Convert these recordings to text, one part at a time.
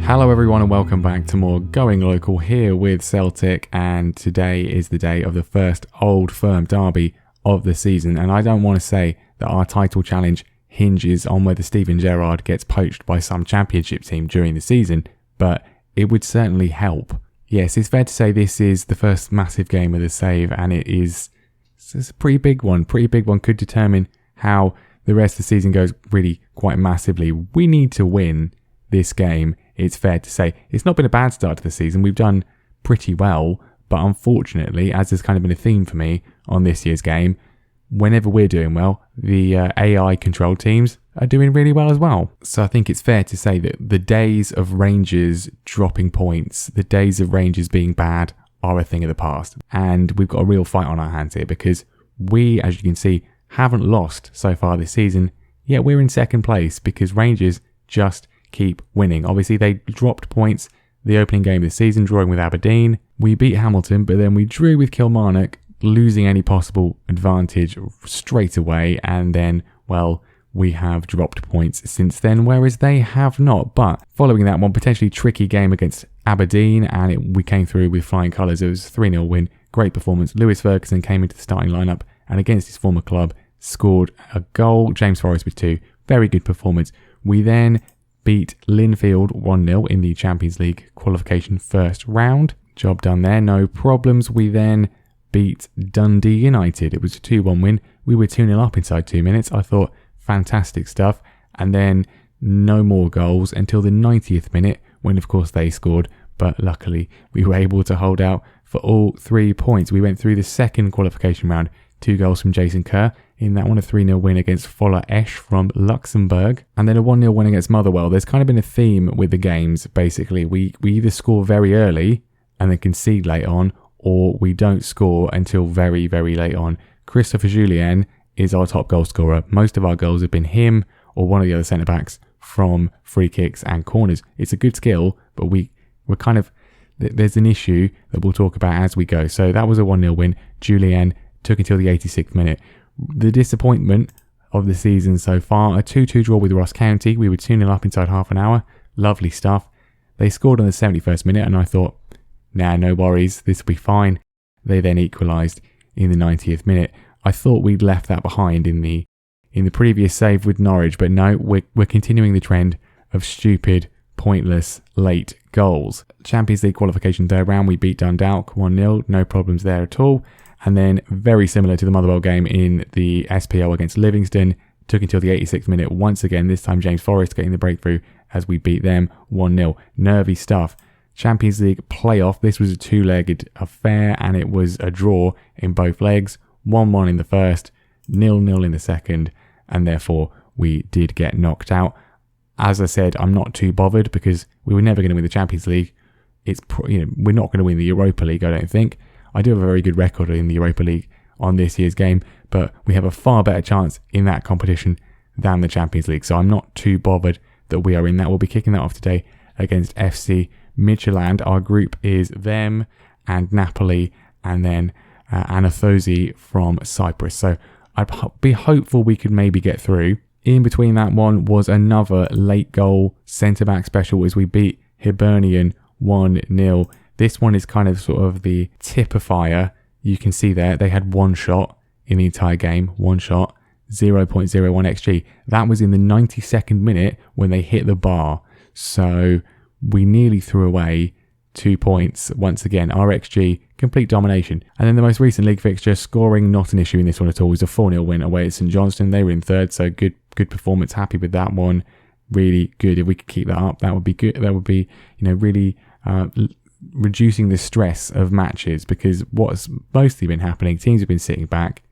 Hello everyone and welcome back to more Going Local here with Celtic, and today is the day of the first Old Firm derby of the season, and I don't want to say that our title challenge hinges on whether Steven Gerrard gets poached by some championship team during the season, but it would certainly help. Yes, it's fair to say this is the first massive game of the save, and it's a pretty big one, could determine how the rest of the season goes really quite massively. We need to win this game. It's fair to say it's not been a bad start to the season. We've done pretty well, but unfortunately, as there's kind of been a theme for me on this year's game, whenever we're doing well, the AI controlled teams are doing really well as well. So I think it's fair to say that the days of Rangers dropping points, the days of Rangers being bad are a thing of the past. And we've got a real fight on our hands here because we, as you can see, haven't lost so far this season, yet we're in second place because Rangers just keep winning. Obviously, they dropped points the opening game of the season, drawing with Aberdeen. We beat Hamilton, but then we drew with Kilmarnock, losing any possible advantage straight away. And then, well, we have dropped points since then, whereas they have not. But following that one potentially tricky game against Aberdeen, and we came through with flying colours. It was a 3-0 win. Great performance. Lewis Ferguson came into the starting lineup and against his former club scored a goal. James Forrest with 2. Very good performance. We then beat Linfield 1-0 in the Champions League qualification first round. Job done there, no problems. We then beat Dundee United. It was a 2-1 win. We were 2-0 up inside 2 minutes. I thought fantastic stuff. And then no more goals until the 90th minute when of course they scored. But luckily we were able to hold out for all 3 points. We went through the second qualification round. 2 goals from Jason Kerr. In that one, a 3-0 win against Fola Esch from Luxembourg. And then a 1-0 win against Motherwell. There's kind of been a theme with the games, basically. We either score very early and then concede late on, or we don't score until very, very late on. Christopher Julien is our top goal scorer. Most of our goals have been him or one of the other centre-backs from free kicks and corners. It's a good skill, but we're kind of... There's an issue that we'll talk about as we go. So that was a 1-0 win. Julien took until the 86th minute. The disappointment of the season so far, a 2-2 draw with Ross County. We were 2-0 up inside half an hour. Lovely stuff. They scored on the 71st minute and I thought, nah, no worries, this will be fine. They then equalised in the 90th minute. I thought we'd left that behind in the previous save with Norwich, but no, we're continuing the trend of stupid, pointless, late goals. Champions League qualification third round, we beat Dundalk 1-0, no problems there at all. And then, very similar to the Motherwell game in the SPL against Livingston, took until the 86th minute once again, this time James Forrest getting the breakthrough as we beat them 1-0. Nervy stuff. Champions League playoff, this was a 2-legged affair and it was a draw in both legs. 1-1 in the first, 0-0 in the second, and therefore we did get knocked out. As I said, I'm not too bothered because we were never going to win the Champions League. We're not going to win the Europa League, I don't think. I do have a very good record in the Europa League on this year's game, but we have a far better chance in that competition than the Champions League. So I'm not too bothered that we are in that. We'll be kicking that off today against FC Midtjylland. Our group is them and Napoli and then Anathosi from Cyprus. So I'd be hopeful we could maybe get through. In between that one was another late goal centre-back special as we beat Hibernian 1-0. This one is kind of sort of the typifier. You can see there, they had one shot in the entire game. One shot, 0.01 XG. That was in the 92nd minute when they hit the bar. So we nearly threw away 2 points once again. Our XG, complete domination. And then the most recent league fixture, scoring not an issue in this one at all. It was a 4-0 win away at St Johnstone. They were in third, so good performance. Happy with that one. Really good. If we could keep that up, that would be good. That would be, really... reducing the stress of matches, because what's mostly been happening, teams have been sitting back,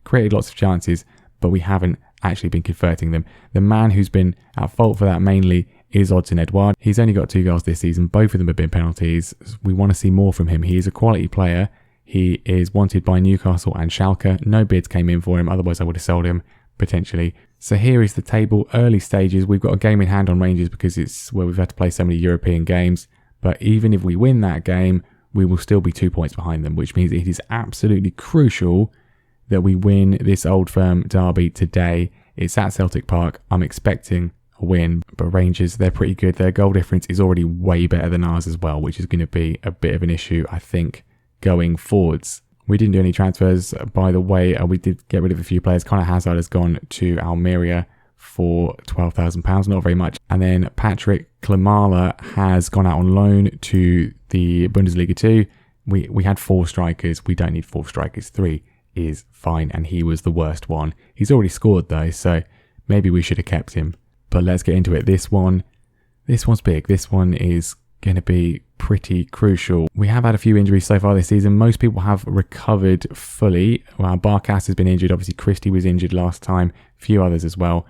created lots of chances, but we haven't actually been converting them. The man who's been at fault for that mainly is Odsonne Edouard. He's only got 2 goals this season. Both of them have been penalties. We want to see more from him. He is a quality player. He is wanted by Newcastle and Schalke. No bids came in for him, otherwise I would have sold him potentially. So here is the table, early stages. We've got a game in hand on Rangers because it's where we've had to play so many European games. But even if we win that game, we will still be 2 points behind them, which means it is absolutely crucial that we win this Old Firm derby today. It's at Celtic Park. I'm expecting a win. But Rangers, they're pretty good. Their goal difference is already way better than ours as well, which is going to be a bit of an issue, I think, going forwards. We didn't do any transfers, by the way. We did get rid of a few players. Conor Hazard has gone to Almeria for £12,000, not very much. And then Patrick Klimala has gone out on loan to the Bundesliga 2. We had 4 strikers. We don't need 4 strikers. 3 is fine, and he was the worst one. He's already scored though, so maybe we should have kept him. But let's get into it. This one's big. This one is going to be pretty crucial. We have had a few injuries so far this season. Most people have recovered fully. Well, Barkas has been injured. Obviously, Christie was injured last time. A few others as well.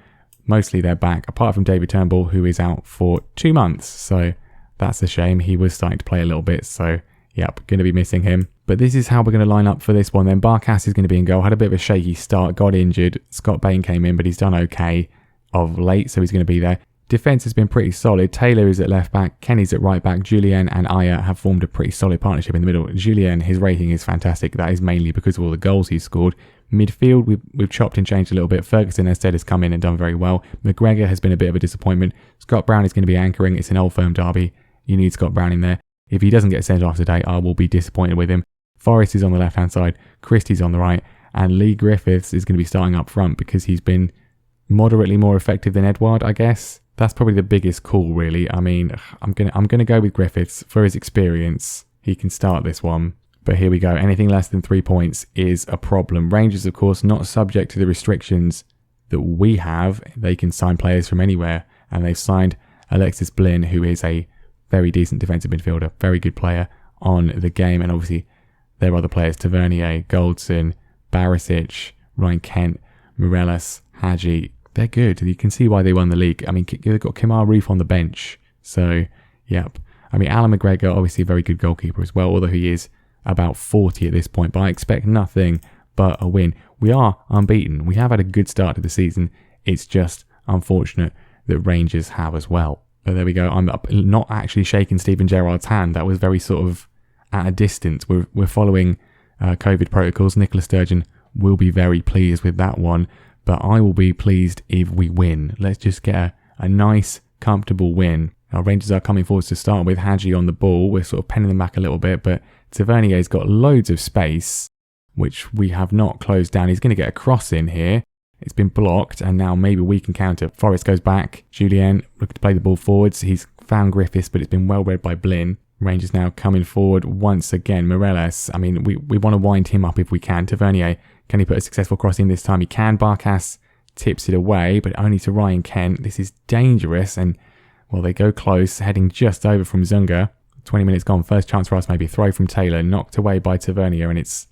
Mostly they're back, apart from David Turnbull, who is out for 2 months. So that's a shame. He was starting to play a little bit. So, yep, going to be missing him. But this is how we're going to line up for this one. Then Barkas is going to be in goal. Had a bit of a shaky start. Got injured. Scott Bain came in, but he's done okay of late. So he's going to be there. Defence has been pretty solid. Taylor is at left back. Kenny's at right back. Julien and Aya have formed a pretty solid partnership in the middle. Julien, his rating is fantastic. That is mainly because of all the goals he's scored. Midfield, we've chopped and changed a little bit. Ferguson instead has come in and done very well. McGregor has been a bit of a disappointment. Scott Brown is going to be anchoring. It's an old firm derby. You need Scott Brown in there. If he doesn't get sent off today, I will be disappointed with him. Forrest is on the left-hand side. Christie's on the right. And Lee Griffiths is going to be starting up front because he's been moderately more effective than Edouard, I guess. That's probably the biggest call, really. I mean, I'm gonna go with Griffiths for his experience. He can start this one. But here we go. Anything less than 3 points is a problem. Rangers, of course, not subject to the restrictions that we have. They can sign players from anywhere. And they've signed Alexis Blin, who is a very decent defensive midfielder. Very good player on the game. And obviously, there are other players. Tavernier, Goldson, Barisic, Ryan Kent, Morelos, Hadji. They're good. You can see why they won the league. I mean, they've got Kemar Roof on the bench. So, yep. I mean, Alan McGregor, obviously a very good goalkeeper as well, although he is about 40 at this point. But I expect nothing but a win. We are unbeaten. We have had a good start to the season. It's just unfortunate that Rangers have as well. But there we go. I'm not actually shaking Stephen Gerrard's hand. That was very sort of at a distance. We're following COVID protocols. Nicola Sturgeon will be very pleased with that one. But I will be pleased if we win. Let's just get a nice, comfortable win. Our Rangers are coming forwards to start with. Hadji on the ball. We're sort of penning them back a little bit. But Tavernier's got loads of space, which we have not closed down. He's going to get a cross in here. It's been blocked, and now maybe we can counter. Forrest goes back. Julien looking to play the ball forwards. He's found Griffiths, but it's been well read by Blin. Rangers now coming forward once again. Morelos, I mean, we want to wind him up if we can. Tavernier, can he put a successful cross in this time? He can. Barkas tips it away, but only to Ryan Kent. This is dangerous, and, well, they go close, heading just over from Zunga. 20 minutes gone. First chance for us, maybe a throw from Taylor, knocked away by Tavernier, and it's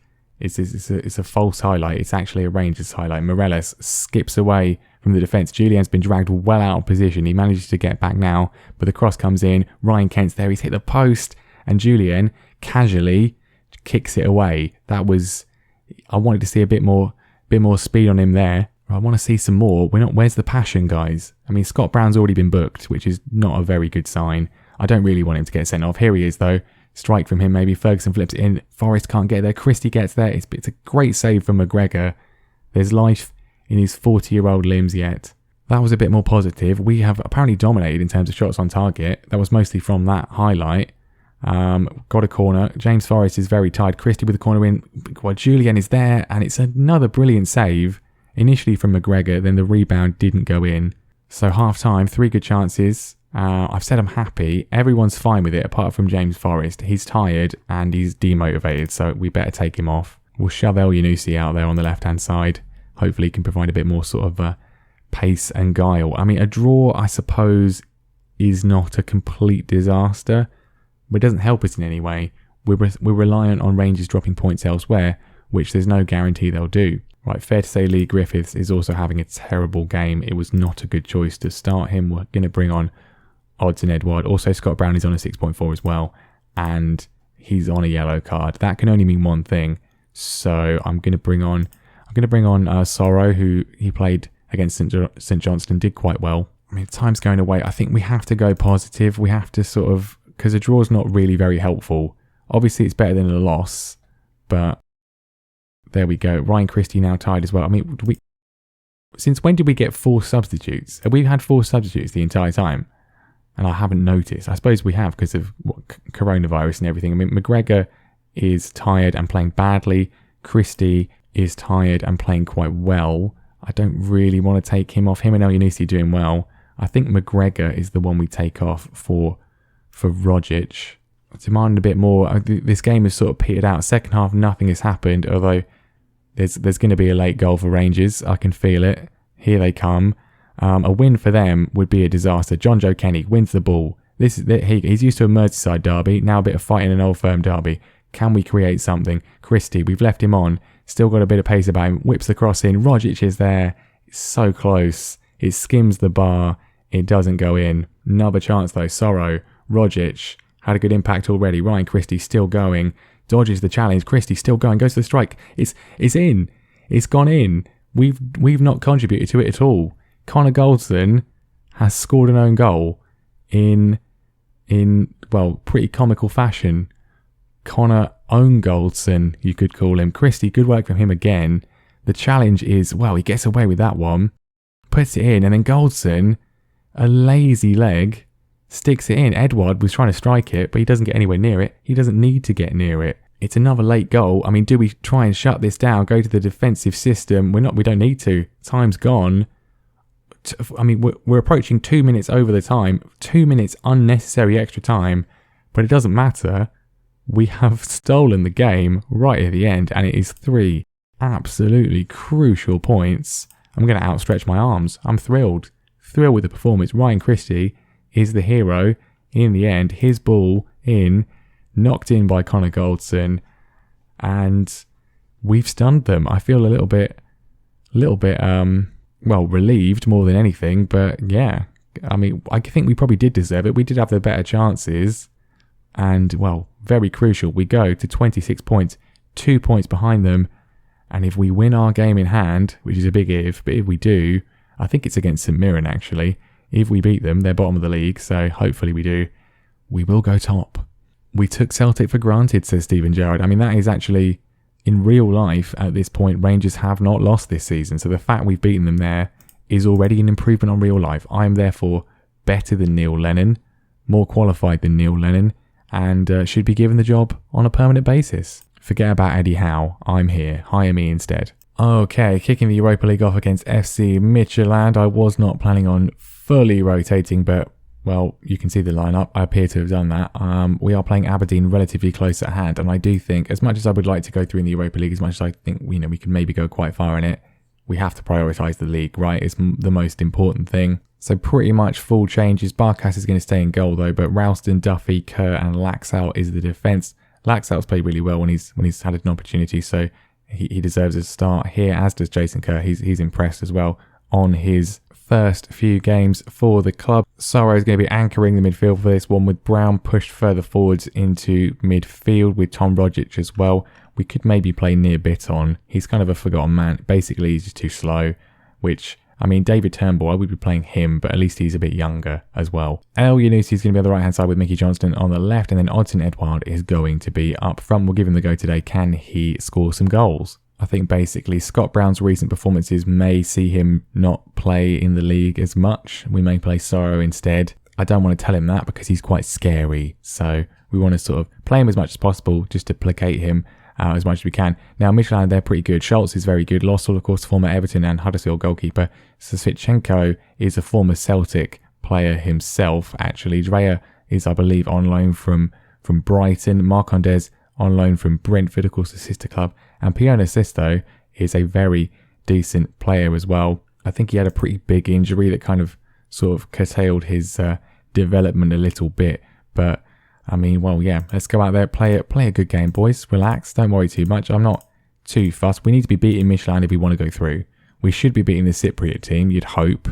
a false highlight. It's actually a Rangers highlight. Morelos skips away from the defence. Julien's been dragged well out of position. He manages to get back now, but the cross comes in. Ryan Kent's there. He's hit the post, and Julien casually kicks it away. That was... I wanted to see a bit more speed on him there. I want to see some more. Where's the passion, guys? I mean, Scott Brown's already been booked, which is not a very good sign. I don't really want him to get sent off. Here he is, though. Strike from him, maybe. Ferguson flips it in. Forrest can't get there. Christie gets there. It's a great save from McGregor. There's life in his 40-year-old limbs yet. That was a bit more positive. We have apparently dominated in terms of shots on target. That was mostly from that highlight. Got a corner. James Forrest is very tired. Christie with the corner in. Well, Julien is there, and it's another brilliant save. Initially from McGregor, then the rebound didn't go in. So half-time, 3 good chances. I've said I'm happy. Everyone's fine with it, apart from James Forrest. He's tired, and he's demotivated, so we better take him off. We'll shove El Yunusi out there on the left-hand side. Hopefully he can provide a bit more sort of pace and guile. I mean, a draw, I suppose, is not a complete disaster, but it doesn't help us in any way. We're reliant on Rangers dropping points elsewhere, which there's no guarantee they'll do. Right, fair to say Lee Griffiths is also having a terrible game. It was not a good choice to start him. We're going to bring on Odds Edouard. Also, Scott Brown is on a 6.4 as well, and he's on a yellow card. That can only mean one thing. So I'm going to bring on Sorrow, who he played against St Johnstone, did quite well. I mean, time's going away. I think we have to go positive. We have to sort of, because a draw is not really very helpful. Obviously, it's better than a loss, but there we go. Ryan Christie now tied as well. I mean, Since when did we get 4 substitutes? We've had 4 substitutes the entire time. And I haven't noticed. I suppose we have because of coronavirus and everything. I mean, McGregor is tired and playing badly. Christie is tired and playing quite well. I don't really want to take him off. Him and Elyounoussi doing well. I think McGregor is the one we take off for Rogic. Demand a bit more. This game has sort of petered out. Second half, nothing has happened. Although there's going to be a late goal for Rangers. I can feel it. Here they come. A win for them would be a disaster. John Joe Kenny wins the ball. He's used to a Merseyside derby. Now a bit of fight in an Old Firm derby. Can we create something? Christie, we've left him on. Still got a bit of pace about him. Whips the cross in. Rogic is there. It's so close. It skims the bar. It doesn't go in. Another chance though. Sorrow. Rogic had a good impact already. Ryan Christie still going. Dodges the challenge. Christie still going. Goes to the strike. It's in. It's gone in. We've not contributed to it at all. Connor Goldson has scored an own goal in pretty comical fashion. Connor own Goldson, you could call him. Christie, good work from him again. The challenge is, he gets away with that one. Puts it in, and then Goldson, a lazy leg, sticks it in. Edouard was trying to strike it, but he doesn't get anywhere near it. He doesn't need to get near it. It's another late goal. I mean, do we try and shut this down, go to the defensive system? We don't need to. Time's gone. I mean, we're approaching 2 minutes over the time. 2 minutes unnecessary extra time, but it doesn't matter. We have stolen the game right at the end, and it is 3 absolutely crucial points. I'm going to outstretch my arms. I'm thrilled. Thrilled with the performance. Ryan Christie is the hero in the end. His ball in, knocked in by Connor Goldson, and we've stunned them. I feel a little bit relieved more than anything, but yeah, I mean, I think we probably did deserve it. We did have the better chances, and very crucial. We go to 26 points, 2 points behind them, and if we win our game in hand, which is a big if, but if we do, I think it's against St Mirren actually. If we beat them, they're bottom of the league, so hopefully we do. We will go top. We took Celtic for granted, says Stephen Gerrard. I mean, that is actually, in real life, at this point, Rangers have not lost this season. So the fact we've beaten them there is already an improvement on real life. I am therefore better than Neil Lennon, more qualified than Neil Lennon, and should be given the job on a permanent basis. Forget about Eddie Howe. I'm here. Hire me instead. Okay, kicking the Europa League off against FC Midtjylland. I was not planning on fully rotating, but you can see the lineup. I appear to have done that. We are playing Aberdeen relatively close at hand, and I do think, as much as I would like to go through in the Europa League, as much as I think we can maybe go quite far in it, we have to prioritise the league, right? It's the most important thing. So pretty much full changes. Barkas is going to stay in goal though, but Ralston, Duffy, Kerr, and Laxalt is the defence. Laxalt's played really well when he's had an opportunity, so he deserves a start here, as does Jason Kerr. He's impressed as well on his first few games for the club. Sorrow is going to be anchoring the midfield for this one, with Brown pushed further forwards into midfield with Tom Rogic as well. We could maybe play Near Bitton. He's kind of a forgotten man. Basically, he's just too slow, which, I mean, David Turnbull, I would be playing him, but at least he's a bit younger as well. Elyounoussi is going to be on the right-hand side with Mickey Johnston on the left, and then Odsonne Edouard is going to be up front. We'll give him the go today. Can he score some goals? I think basically Scott Brown's recent performances may see him not play in the league as much. We may play Sorrow instead. I don't want to tell him that because he's quite scary. So we want to sort of play him as much as possible just to placate him as much as we can. Now, Midtjylland, they're pretty good. Schultz is very good. Losel, of course, former Everton and Huddersfield goalkeeper. Svitchenko is a former Celtic player himself, actually. Dreyer is, I believe, on loan from Brighton. Marcondes on loan from Brentford, of course, the sister club. And Piona Sisto is a very decent player as well. I think he had a pretty big injury that kind of sort of curtailed his development a little bit. But, I mean, let's go out there, play a good game, boys. Relax, don't worry too much. I'm not too fussed. We need to be beating Midtjylland if we want to go through. We should be beating the Cypriot team, you'd hope.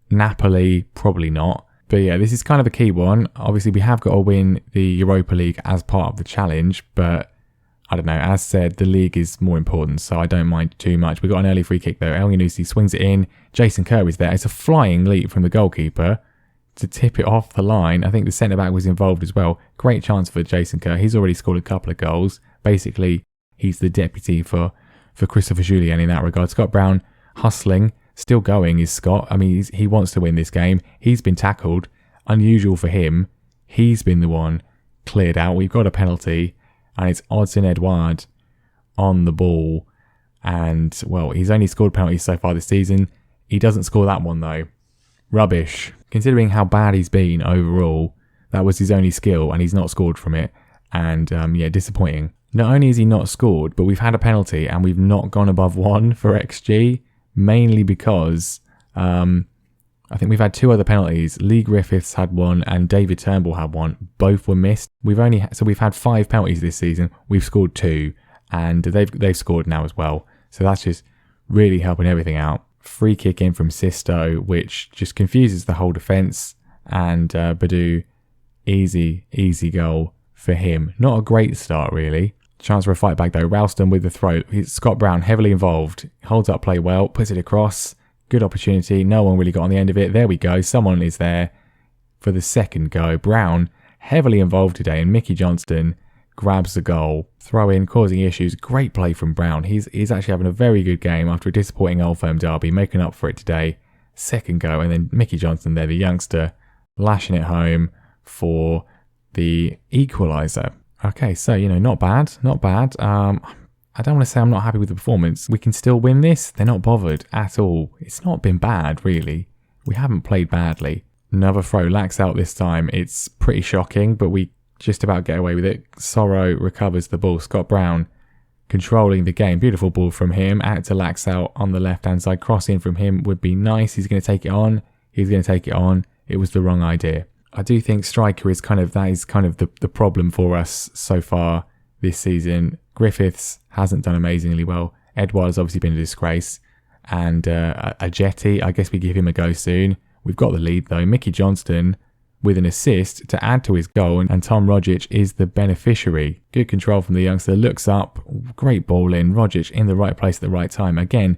Napoli, probably not. But yeah, this is kind of a key one. Obviously, we have got to win the Europa League as part of the challenge, but I don't know. As said, the league is more important, so I don't mind too much. We got an early free kick though. Elyounoussi swings it in. Jason Kerr is there. It's a flying leap from the goalkeeper to tip it off the line. I think the centre-back was involved as well. Great chance for Jason Kerr. He's already scored a couple of goals. Basically, he's the deputy for Christopher Julian in that regard. Scott Brown hustling Still going is Scott. I mean, he wants to win this game. He's been tackled. Unusual for him. He's been the one cleared out. We've got a penalty, and it's Odsonne Edouard on the ball. And, well, he's only scored penalties so far this season. He doesn't score that one, though. Rubbish. Considering how bad he's been overall, that was his only skill, and he's not scored from it. And, disappointing. Not only is he not scored, but we've had a penalty, and we've not gone above 1 for XG, mainly because I think we've had 2 other penalties. Lee Griffiths had one, and David Turnbull had one. Both were missed. We've had 5 penalties this season. We've scored 2, and they've scored now as well. So that's just really helping everything out. Free kick in from Sisto, which just confuses the whole defence. And Badu, easy goal for him. Not a great start, really. Chance for a fight back, though. Ralston with the throw. Scott Brown, heavily involved. Holds up play well, puts it across. Good opportunity. No one really got on the end of it. There we go. Someone is there for the second go. Brown, heavily involved today, and Mickey Johnston grabs the goal. Throw in, causing issues. Great play from Brown. He's actually having a very good game after a disappointing Old Firm derby, making up for it today. Second go, and then Mickey Johnston there, the youngster, lashing it home for the equaliser. Okay, so, not bad. I don't want to say I'm not happy with the performance. We can still win this. They're not bothered at all. It's not been bad, really. We haven't played badly. Another throw, Lax out this time. It's pretty shocking, but we just about get away with it. Sorrow recovers the ball. Scott Brown controlling the game. Beautiful ball from him. Out to Lax out on the left-hand side. Crossing from him would be nice. He's going to take it on. It was the wrong idea. I do think striker is the problem for us so far this season. Griffiths hasn't done amazingly well. Edouard has obviously been a disgrace. And a Jetty, I guess we give him a go soon. We've got the lead though. Mickey Johnston with an assist to add to his goal, and Tom Rogic is the beneficiary. Good control from the youngster. Looks up. Great ball in. Rogic in the right place at the right time. Again,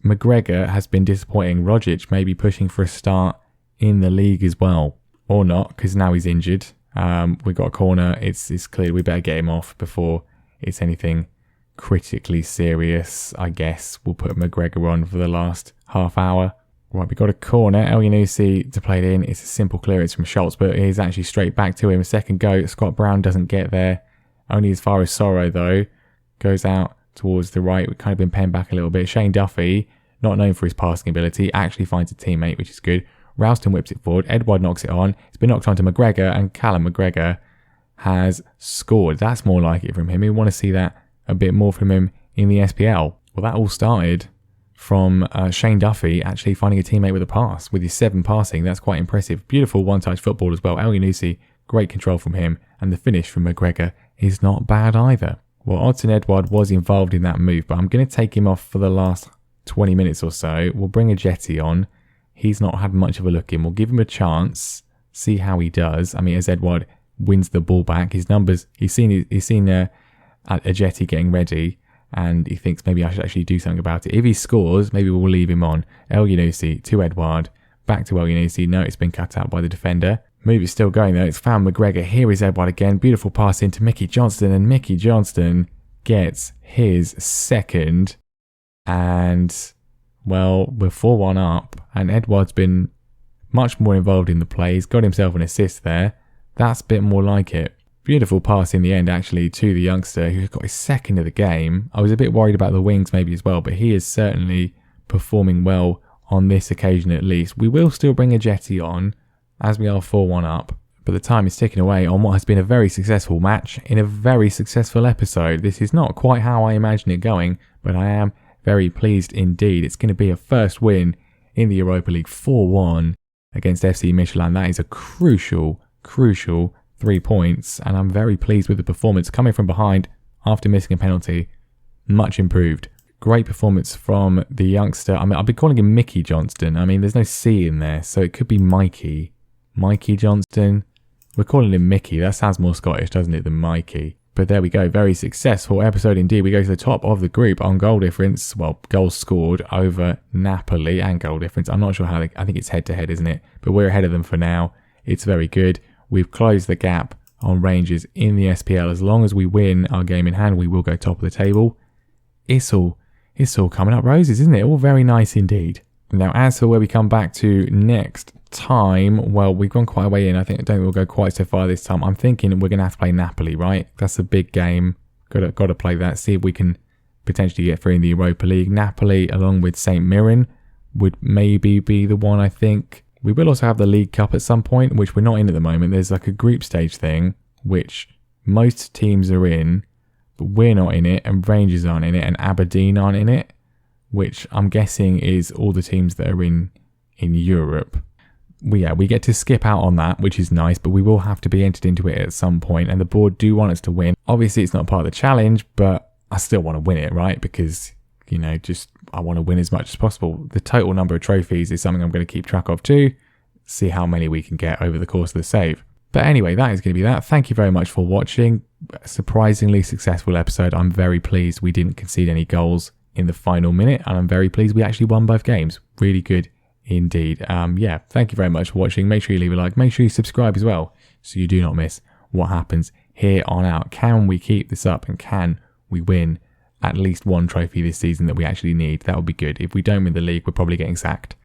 McGregor has been disappointing. Rogic may be pushing for a start in the league as well. Or not, because now he's injured. We've got a corner. It's clear we better get him off before it's anything critically serious, I guess. We'll put McGregor on for the last half hour. Right, we've got a corner. El Yunusi to play it in. It's a simple clearance from Schultz, but it is actually straight back to him. Second go. Scott Brown doesn't get there. Only as far as Sorrow, though. Goes out towards the right. We've kind of been penned back a little bit. Shane Duffy, not known for his passing ability, actually finds a teammate, which is good. Ralston whips it forward. Edouard knocks it on. It's been knocked on to McGregor, and Callum McGregor has scored. That's more like it from him. We want to see that a bit more from him in the SPL. Well, that all started from Shane Duffy actually finding a teammate with a pass. With his 7 passing, that's quite impressive. Beautiful one-touch football as well. El Yunusi, great control from him. And the finish from McGregor is not bad either. Well, Odsonne Edouard was involved in that move, but I'm going to take him off for the last 20 minutes or so. We'll bring a Jetty on. He's not had much of a look in. We'll give him a chance, see how he does. I mean, as Edouard wins the ball back, his numbers, he's seen a Jetty getting ready, and he thinks maybe I should actually do something about it. If he scores, maybe we'll leave him on. El Yunusi to Edouard, back to El Yunusi. No, it's been cut out by the defender. Move is still going though. It's found McGregor. Here is Edouard again. Beautiful pass into Mickey Johnston, and Mickey Johnston gets his second. And, well, we're 4-1 up, and Edouard's been much more involved in the play. He's got himself an assist there. That's a bit more like it. Beautiful pass in the end, actually, to the youngster who got his second of the game. I was a bit worried about the wings maybe as well, but he is certainly performing well on this occasion at least. We will still bring a Jetty on as we are 4-1 up, but the time is ticking away on what has been a very successful match in a very successful episode. This is not quite how I imagine it going, but I am very pleased indeed. It's going to be a first win in the Europa League, 4-1 against FC Michelin. That is a crucial 3 points, and I'm very pleased with the performance coming from behind after missing a penalty. Much improved. Great performance from the youngster. I mean, I've been calling him Mickey Johnston. I mean, there's no C in there, so it could be Mikey Johnston. We're calling him Mickey. That sounds more Scottish, doesn't it, than Mikey? But there we go. Very successful episode indeed. We go to the top of the group on goal difference. Well, goals scored over Napoli and goal difference. I'm not sure how I think it's head-to-head, isn't it? But we're ahead of them for now. It's very good. We've closed the gap on Rangers in the SPL. As long as we win our game in hand, we will go top of the table. It's all coming up roses, isn't it? All very nice indeed. Now, as for where we come back to next time, well, we've gone quite a way in. I don't think we'll go quite so far this time. I'm thinking we're going to have to play Napoli, right? That's a big game. Got to play that. See if we can potentially get through in the Europa League. Napoli, along with St. Mirren, would maybe be the one, I think. We will also have the League Cup at some point, which we're not in at the moment. There's like a group stage thing, which most teams are in, but we're not in it, and Rangers aren't in it, and Aberdeen aren't in it, which I'm guessing is all the teams that are in Europe. We get to skip out on that, which is nice, but we will have to be entered into it at some point, and the board do want us to win. Obviously, it's not part of the challenge, but I still want to win it, right? Because, I want to win as much as possible. The total number of trophies is something I'm going to keep track of too, see how many we can get over the course of the save. But anyway, that is going to be that. Thank you very much for watching. A surprisingly successful episode. I'm very pleased we didn't concede any goals in the final minute, and I'm very pleased we actually won both games. Really good indeed. Thank you very much for watching. Make sure you leave a like. Make sure you subscribe as well, so you do not miss what happens here on out. Can we keep this up, and can we win at least one trophy this season that we actually need? That would be good. If we don't win the league, we're probably getting sacked.